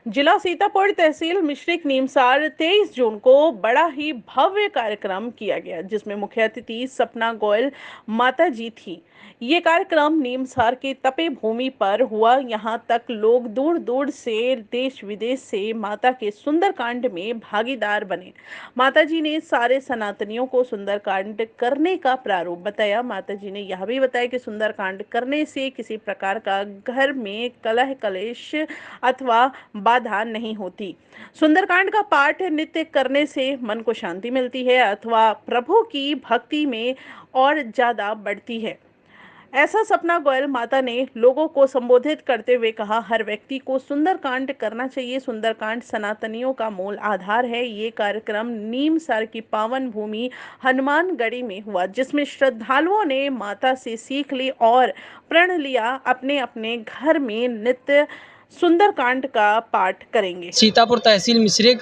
जिला सीतापुर तहसील मिश्रिक नीमसार 23 जून को बड़ा ही भव्य कार्यक्रम किया गया, जिसमें मुख्य अतिथि सपना गोयल माता जी थी। ये कार्यक्रम नीमसार के तपे भूमि पर हुआ। यहाँ तक लोग दूर दूर से, देश विदेश से माता के सुंदरकांड में भागीदार बने। माता जी ने सारे सनातनियों को सुंदरकांड करने का प्रारूप बताया। माता जी ने यह भी बताया कि सुंदरकांड करने से किसी प्रकार का घर में कलह कलेश अथवा बाधा नहीं होती। सुंदरकांड का पाठ नित्य करने से मन को शांति मिलती है अथवा प्रभु की भक्ति में और ज्यादा बढ़ती है। ऐसा सपना गोयल माता ने लोगों को संबोधित करते हुए कहा, हर व्यक्ति को सुंदरकांड करना चाहिए। सुंदरकांड सनातनियों का मूल आधार है। ये कार्यक्रम नीमसार की पावन भूमि हनुमानगढ़ी में हुआ, जिसमें श्रद्धालुओं ने माता से सीख ली और प्रण लिया अपने अपने घर में नित्य सुंदरकांड का पाठ करेंगे। सीतापुर तहसील मिश्रिक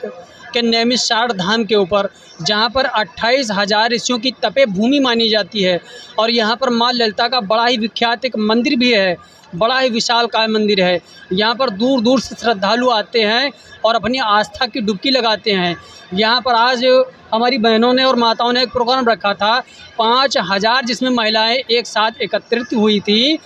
के नैमिषारण्य धाम के ऊपर, जहाँ पर 28,000 ऋषियों की तपे भूमि मानी जाती है और यहाँ पर माँ ललिता का बड़ा ही विख्यात एक मंदिर भी है। बड़ा ही विशालकाय मंदिर है। यहाँ पर दूर दूर से श्रद्धालु आते हैं और अपनी आस्था की डुबकी लगाते हैं। यहाँ पर आज हमारी बहनों ने और माताओं ने एक प्रोग्राम रखा था, 5,000 जिसमें महिलाएं एक साथ एकत्रित हुई थी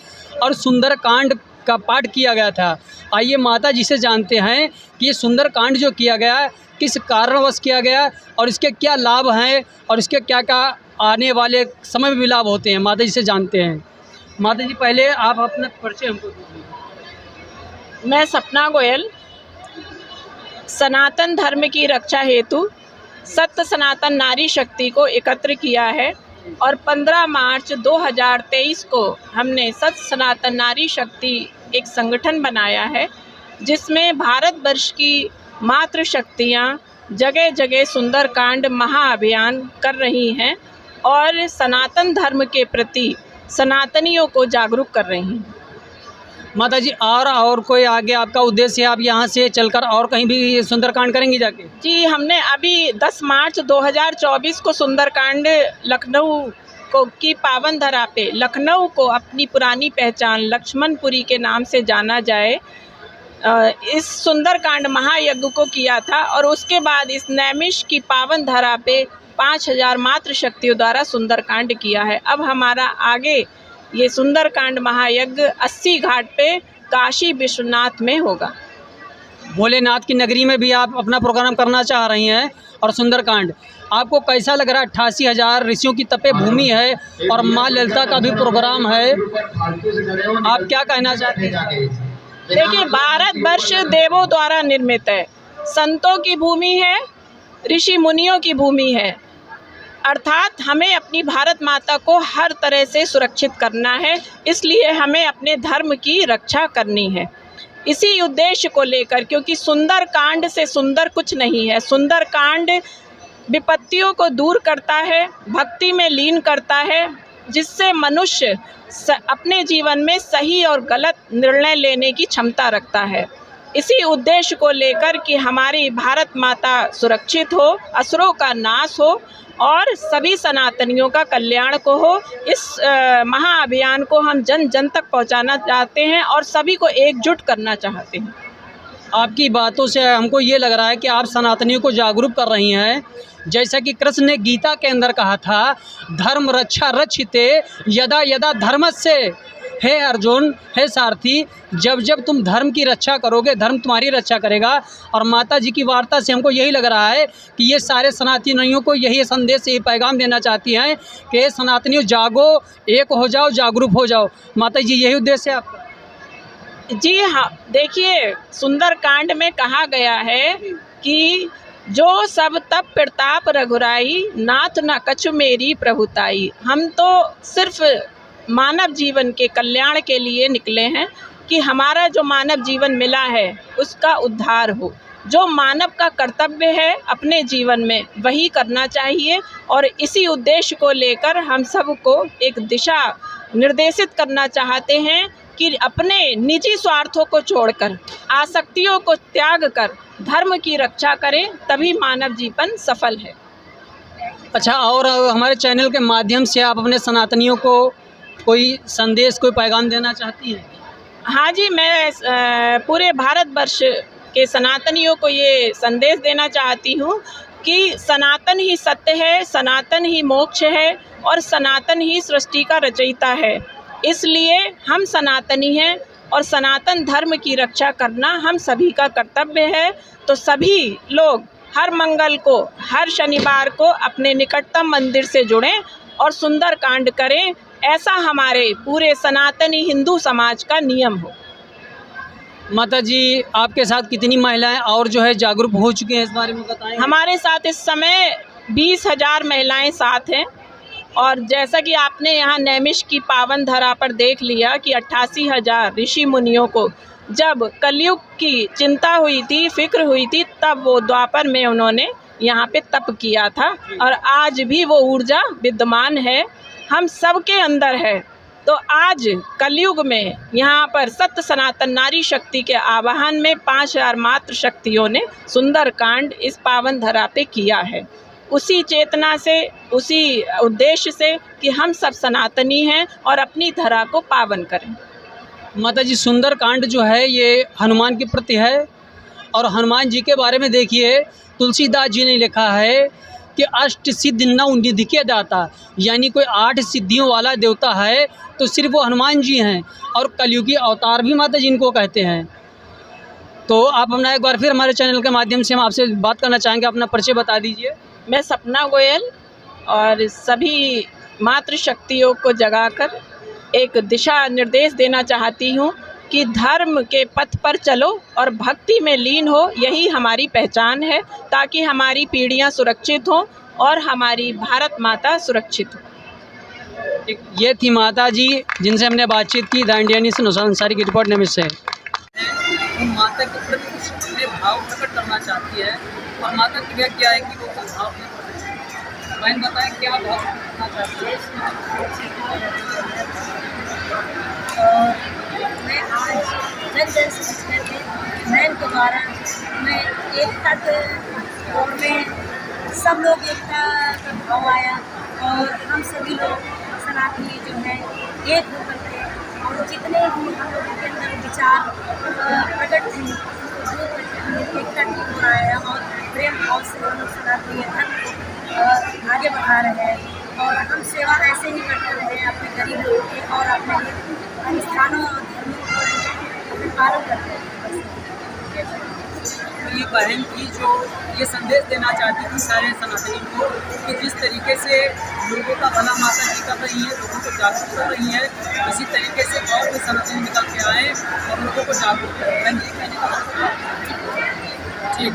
और सुंदरकांड का पाठ किया गया था। आइए माता जी से जानते हैं कि ये सुंदरकांड जो किया गया किस कारणवश किया गया और इसके क्या लाभ हैं और इसके क्या क्या आने वाले समय में भी लाभ होते हैं। माता जी से जानते हैं। माता जी, पहले आप अपना परिचय हमको दीजिए। मैं सपना गोयल सनातन धर्म की रक्षा हेतु सत्य सनातन नारी शक्ति को एकत्र किया है और 15 मार्च 2023 को हमने सत्य सनातन नारी शक्ति एक संगठन बनाया है, जिसमें भारतवर्ष की मातृ शक्तियाँ जगह जगह सुंदरकांड महाअभियान कर रही हैं और सनातन धर्म के प्रति सनातनियों को जागरूक कर रही हैं। माता जी, और कोई आगे आपका उद्देश्य है? आप यहाँ से चलकर और कहीं भी सुंदरकांड करेंगी जाके? जी, हमने अभी 10 मार्च 2024 को सुंदरकांड लखनऊ को की पावन धरा पे, लखनऊ को अपनी पुरानी पहचान लक्ष्मणपुरी के नाम से जाना जाए, इस सुंदरकांड महायज्ञ को किया था और उसके बाद इस नैमिष की पावन धरा पे 5,000 मातृ शक्तियों द्वारा सुंदरकांड किया है। अब हमारा आगे ये सुंदरकांड महायज्ञ 80 घाट पे काशी विश्वनाथ में होगा। भोलेनाथ की नगरी में भी आप अपना प्रोग्राम करना चाह रही हैं और सुंदरकांड आपको कैसा लग रहा है? 88,000 ऋषियों की तपे भूमि है और माँ ललिता का भी प्रोग्राम है, आप क्या कहना चाहते हैं? देखिए, भारतवर्ष देवों द्वारा निर्मित है, संतों की भूमि है, ऋषि मुनियों की भूमि है, अर्थात हमें अपनी भारत माता को हर तरह से सुरक्षित करना है। इसलिए हमें अपने धर्म की रक्षा करनी है। इसी उद्देश्य को लेकर, क्योंकि सुंदरकांड से सुंदर कुछ नहीं है। सुंदरकांड विपत्तियों को दूर करता है, भक्ति में लीन करता है, जिससे मनुष्य अपने जीवन में सही और गलत निर्णय लेने की क्षमता रखता है। इसी उद्देश्य को लेकर कि हमारी भारत माता सुरक्षित हो, असुरों का नाश हो और सभी सनातनियों का कल्याण को हो, इस महाअभियान को हम जन जन तक पहुंचाना चाहते हैं और सभी को एकजुट करना चाहते हैं। आपकी बातों से हमको ये लग रहा है कि आप सनातनियों को जागरूक कर रही हैं। जैसा कि कृष्ण ने गीता के अंदर कहा था, धर्म रक्षा रक्षिते यदा यदा धर्मस्य। हे अर्जुन, हे सारथी, जब जब तुम धर्म की रक्षा करोगे, धर्म तुम्हारी रक्षा करेगा। और माता जी की वार्ता से हमको यही लग रहा है कि ये सारे सनातनियों को यही संदेश, यही पैगाम देना चाहती हैं कि सनातनियों जागो, एक हो जाओ, जागरूक हो जाओ। माता जी, यही उद्देश्य है आपका? जी हाँ, देखिए, सुंदरकांड में कहा गया है कि जो सब तप प्रताप रघुराई, नाथ न कछु मेरी प्रभुताई। हम तो सिर्फ मानव जीवन के कल्याण के लिए निकले हैं कि हमारा जो मानव जीवन मिला है उसका उद्धार हो। जो मानव का कर्तव्य है अपने जीवन में वही करना चाहिए और इसी उद्देश्य को लेकर हम सबको एक दिशा निर्देशित करना चाहते हैं कि अपने निजी स्वार्थों को छोड़कर, आसक्तियों को त्याग कर धर्म की रक्षा करें, तभी मानव जीवन सफल है। अच्छा, और हमारे चैनल के माध्यम से आप अपने सनातनियों को कोई संदेश, कोई पैगाम देना चाहती हैं? हाँ जी, मैं पूरे भारतवर्ष के सनातनियों को ये संदेश देना चाहती हूँ कि सनातन ही सत्य है, सनातन ही मोक्ष है और सनातन ही सृष्टि का रचयिता है। इसलिए हम सनातनी हैं और सनातन धर्म की रक्षा करना हम सभी का कर्तव्य है। तो सभी लोग हर मंगल को, हर शनिवार को अपने निकटतम मंदिर से जुड़ें और सुंदर कांड करें। ऐसा हमारे पूरे सनातनी हिंदू समाज का नियम हो। माता जी, आपके साथ कितनी महिलाएं और जो है जागरूक हो चुकी हैं, इस बारे में बताएं। हमारे साथ इस समय 20,000 महिलाएं साथ हैं और जैसा कि आपने यहाँ नैमिष की पावन धरा पर देख लिया कि 88,000 ऋषि मुनियों को जब कलयुग की चिंता हुई थी, फिक्र हुई थी, तब वो द्वापर में उन्होंने यहाँ पे तप किया था और आज भी वो ऊर्जा विद्यमान है, हम सबके अंदर है। तो आज कलयुग में यहाँ पर सत्य सनातन नारी शक्ति के आवाहन में 5,000 मात्र शक्तियों ने सुंदर कांड इस पावन धरा पे किया है। उसी चेतना से, उसी उद्देश्य से कि हम सब सनातनी हैं और अपनी धरा को पावन करें। माता जी, सुंदर कांड जो है ये हनुमान के प्रति है और हनुमान जी के बारे में देखिए, तुलसीदास जी ने लिखा है कि अष्ट सिद्धि नौ निधि के दाता, यानी कोई 8 सिद्धियों वाला देवता है तो सिर्फ वो हनुमान जी हैं और कलयुगी अवतार भी माता जी इनको कहते हैं। तो आप अपना एक बार फिर हमारे चैनल के माध्यम से हम आपसे बात करना चाहेंगे, अपना परिचय बता दीजिए। मैं सपना गोयल और सभी मातृ शक्तियों को जगाकर एक दिशा निर्देश देना चाहती हूँ कि धर्म के पथ पर चलो और भक्ति में लीन हो, यही हमारी पहचान है, ताकि हमारी पीढ़ियाँ सुरक्षित हों और हमारी भारत माता सुरक्षित हो। ये थी माता जी जिनसे हमने बातचीत की। The Indian news Nusrat Ansari की रिपोर्ट नमिश से। माता के प्रति अपने भाव प्रकट करना चाहती है और माता की व्याख्या क्या है कि वो भाव बहन बताएं क्या भाव करना चाहती है। मैं आज जन जन से बहन के द्वारा मैं एकता के दौर में सब लोग एकता का भाव आया और हम सभी लोग सनातनी जो है एक होकर के और जितने भी हम लोगों के अंदर विचार प्रकट थे एकता की ओर आया और प्रेम भाव से हम लोग सनातनी धर्म को आगे बढ़ा रहे हैं और हम सेवा ऐसे ही करते रहे अपने गरीब लोगों की और अपने अनुष्ठानों और धर्मों को पालन करते हैं। ये बहन की जो ये संदेश देना चाहती थी सारे सनातनी को कि जिस तरीके से लोगों का भला माता जी कर रही है, लोगों को जागरूक कर रही है, इसी तरीके से और भी सनातनी निकल के आए और लोगों को जागरूक करें। ठीक।